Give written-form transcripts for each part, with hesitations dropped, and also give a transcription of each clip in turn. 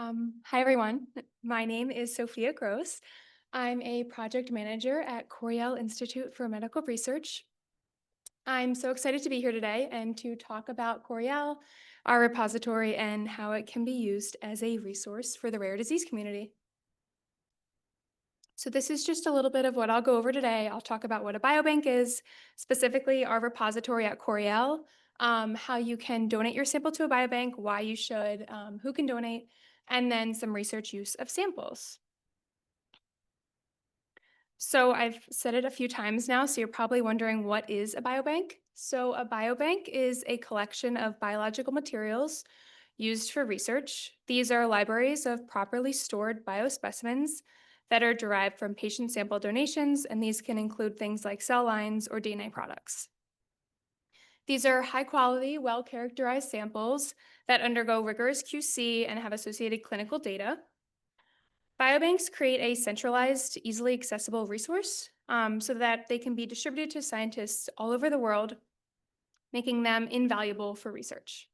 Hi, everyone. My name is Sophia. I'm a project manager at Coriell Institute for Medical Research. I'm so excited to be here today and to talk about Coriell, our repository, and how it can be used as a resource for the rare disease community. So this is just a little bit of what I'll go over today. I'll talk about what a biobank is, specifically our repository at Coriell, how you can donate your sample to a biobank, why you should, who can donate, and then some research use of samples. So I've said it a few times now, so you're probably wondering what is a biobank? So a biobank is a collection of biological materials used for research. These are libraries of properly stored biospecimens that are derived from patient sample donations, and these can include things like cell lines or DNA products. These are high quality, well characterized samples that undergo rigorous QC and have associated clinical data. Biobanks create a centralized, easily accessible resource so that they can be distributed to scientists all over the world, making them invaluable for research.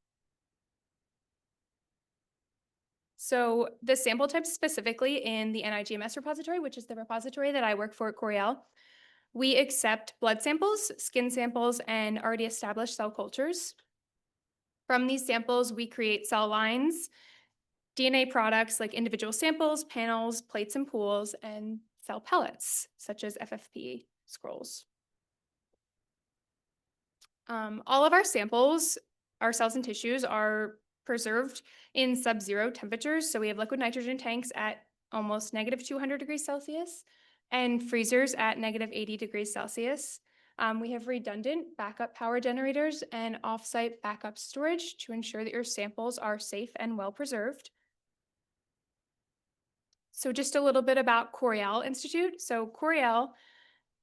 So the sample types specifically in the NIGMS repository, which is the repository that I work for at Coriell, we accept blood samples, skin samples, and already established cell cultures. From these samples, we create cell lines, DNA products like individual samples, panels, plates and pools, and cell pellets, such as FFP scrolls. All of our samples, our cells and tissues, are preserved in sub-zero temperatures. So we have liquid nitrogen tanks at almost negative 200 degrees Celsius and freezers at negative 80 degrees Celsius. We have redundant backup power generators and offsite backup storage to ensure that your samples are safe and well preserved. So just a little bit about Coriell Institute. So Coriell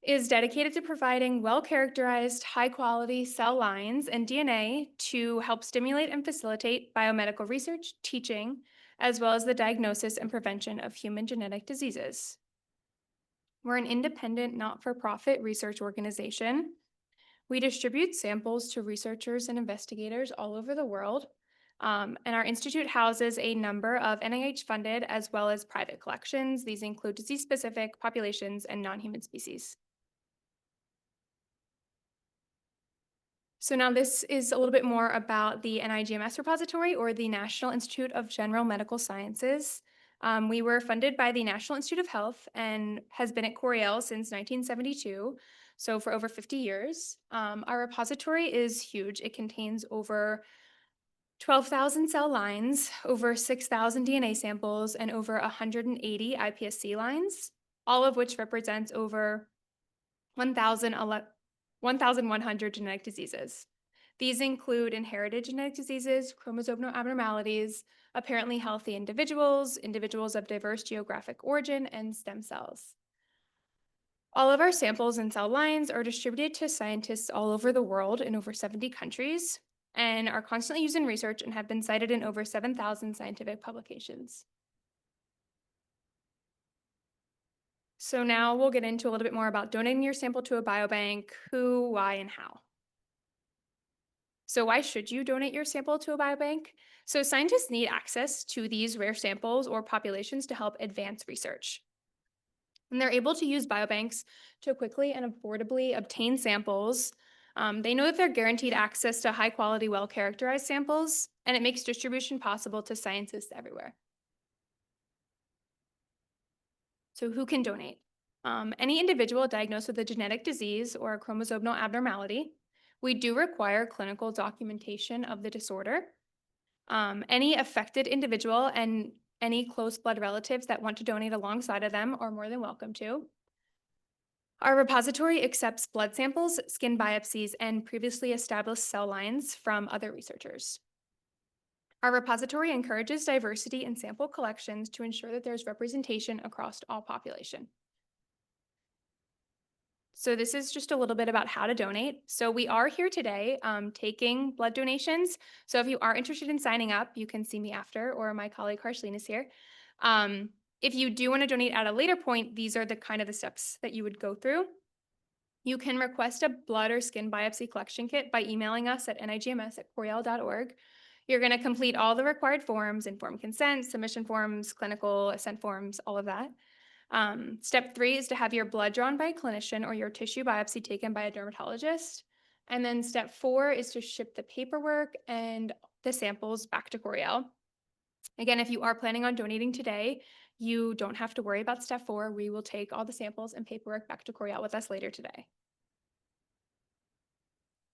is dedicated to providing well-characterized, high-quality cell lines and DNA to help stimulate and facilitate biomedical research, teaching, as well as the diagnosis and prevention of human genetic diseases. We're an independent, not-for-profit research organization. We distribute samples to researchers and investigators all over the world. And our institute houses a number of NIH-funded as well as private collections. These include disease-specific populations and non-human species. So now this is a little bit more about the NIGMS repository, or the National Institute of General Medical Sciences. We were funded by the National Institute of Health and has been at Coriell since 1972, so for over 50 years. Our repository is huge. It contains over 12,000 cell lines, over 6,000 DNA samples, and over 180 iPSC lines, all of which represents over 1,100 genetic diseases. These include inherited genetic diseases, chromosomal abnormalities, apparently healthy individuals, individuals of diverse geographic origin, and stem cells. All of our samples and cell lines are distributed to scientists all over the world in over 70 countries and are constantly used in research and have been cited in over 7,000 scientific publications. So now we'll get into a little bit more about donating your sample to a biobank, who, why, and how. So why should you donate your sample to a biobank? So scientists need access to these rare samples or populations to help advance research. And they're able to use biobanks to quickly and affordably obtain samples. They know that they're guaranteed access to high quality, well-characterized samples, and it makes distribution possible to scientists everywhere. So who can donate? Any individual diagnosed with a genetic disease or a chromosomal abnormality. We do require clinical documentation of the disorder. Any affected individual and any close blood relatives that want to donate alongside of them are more than welcome to. Our repository accepts blood samples, skin biopsies, and previously established cell lines from other researchers. Our repository encourages diversity in sample collections to ensure that there's representation across all population. So this is just a little bit about how to donate. So we are here today taking blood donations. So if you are interested in signing up, you can see me after, or my colleague Harsleen is here. If you do want to donate at a later point, these are the kind of the steps that you would go through. You can request a blood or skin biopsy collection kit by emailing us at nigms@coriell.org. You're going to complete all the required forms, informed consent, submission forms, clinical assent forms, all of that. Step 3 is to have your blood drawn by a clinician or your tissue biopsy taken by a dermatologist. And then step 4 is to ship the paperwork and the samples back to Coriell. Again, if you are planning on donating today, you don't have to worry about step 4. We will take all the samples and paperwork back to Coriell with us later today.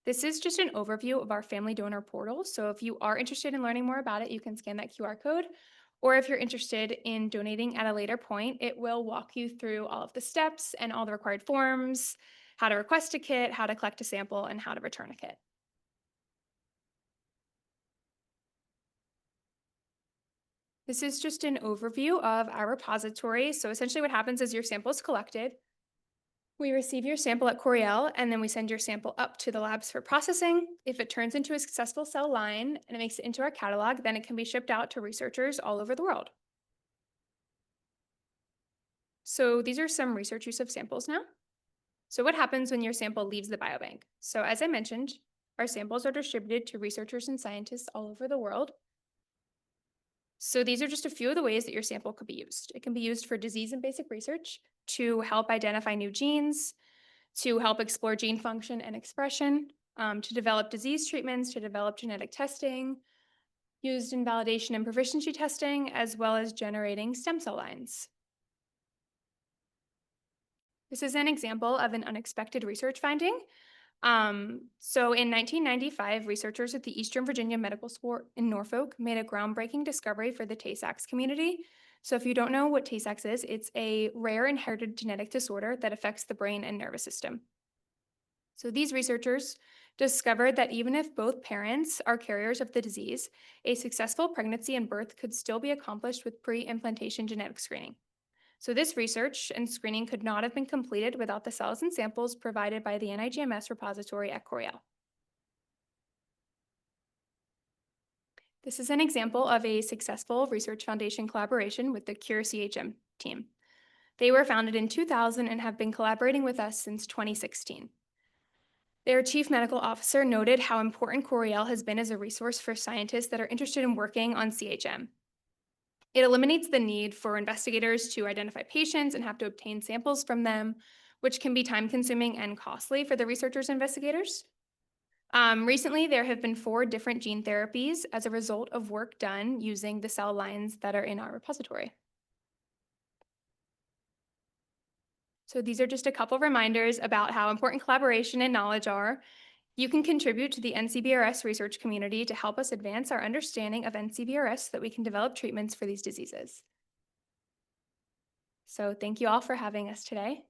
This is just an overview of our family donor portal. So if you are interested in learning more about it, you can scan that QR code. Or if you're interested in donating at a later point, it will walk you through all of the steps and all the required forms, how to request a kit, how to collect a sample, and how to return a kit. This is just an overview of our repository. So essentially what happens is your sample is collected. We receive your sample at Coriell, and then we send your sample up to the labs for processing. If it turns into a successful cell line and it makes it into our catalog, then it can be shipped out to researchers all over the world. So these are some research use of samples now. So what happens when your sample leaves the biobank? So as I mentioned, our samples are distributed to researchers and scientists all over the world. So these are just a few of the ways that your sample could be used. It can be used for disease and basic research, to help identify new genes, to help explore gene function and expression, to develop disease treatments, to develop genetic testing, used in validation and proficiency testing, as well as generating stem cell lines. This is an example of an unexpected research finding. So in 1995, researchers at the Eastern Virginia Medical School in Norfolk made a groundbreaking discovery for the Tay-Sachs community. So if you don't know what Tay-Sachs is, it's a rare inherited genetic disorder that affects the brain and nervous system. So these researchers discovered that even if both parents are carriers of the disease, a successful pregnancy and birth could still be accomplished with pre-implantation genetic screening. So this research and screening could not have been completed without the cells and samples provided by the NIGMS repository at Coriell. This is an example of a successful Research Foundation collaboration with the Cure CHM team. They were founded in 2000 and have been collaborating with us since 2016. Their chief medical officer noted how important Coriell has been as a resource for scientists that are interested in working on CHM. It eliminates the need for investigators to identify patients and have to obtain samples from them, which can be time-consuming and costly for the researchers and investigators. Recently, there have been 4 different gene therapies as a result of work done using the cell lines that are in our repository. So these are just a couple reminders about how important collaboration and knowledge are. You can contribute to the NCBRS research community to help us advance our understanding of NCBRS so that we can develop treatments for these diseases. So thank you all for having us today.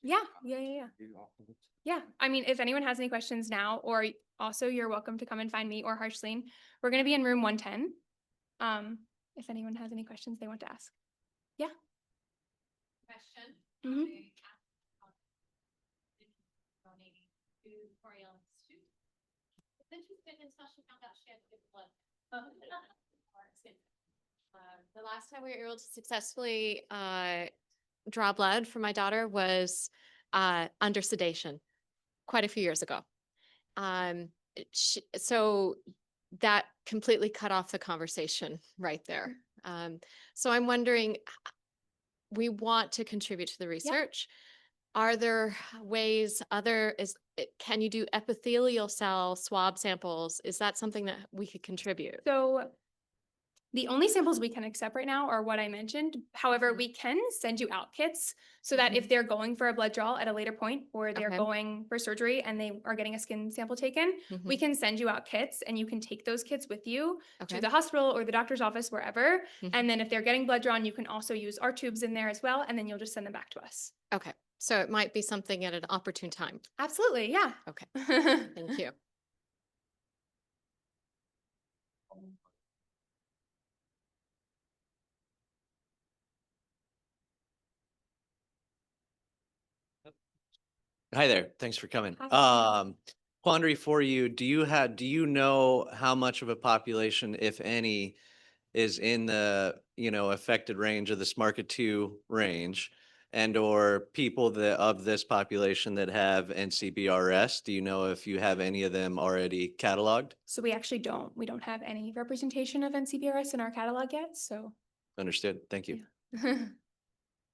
Yeah. Yeah, I mean, if anyone has any questions now, or also you're welcome to come and find me or Harsleen. We're going to be in room 110. If anyone has any questions they want to ask. Yeah. Question. Mhm. Donating to Coriell Institute. Then she's been until she found out she had to give blood. The last time we were able to successfully draw blood for my daughter was under sedation quite a few years ago. So that completely cut off the conversation right there. So I'm wondering, we want to contribute to the research. Are there ways can you do epithelial cell swab samples? Is that something that we could contribute? So the only samples we can accept right now are what I mentioned. However, we can send you out kits so that if they're going for a blood draw at a later point, or they're going for surgery and they are getting a skin sample taken, we can send you out kits and you can take those kits with you to the hospital or the doctor's office, wherever. And then if they're getting blood drawn, you can also use our tubes in there as well. And then you'll just send them back to us. Okay. So it might be something at an opportune time. Absolutely. Yeah. Okay. Thank you. Hi there. Thanks for coming. Hi. Quandary for you. Do you know how much of a population, if any, is in the, affected range of this market 2 range? and or people that of this population that have NCBRS? Do you know if you have any of them already cataloged? So we actually don't. We don't have any representation of NCBRS in our catalog yet, so Understood. Thank you. yeah.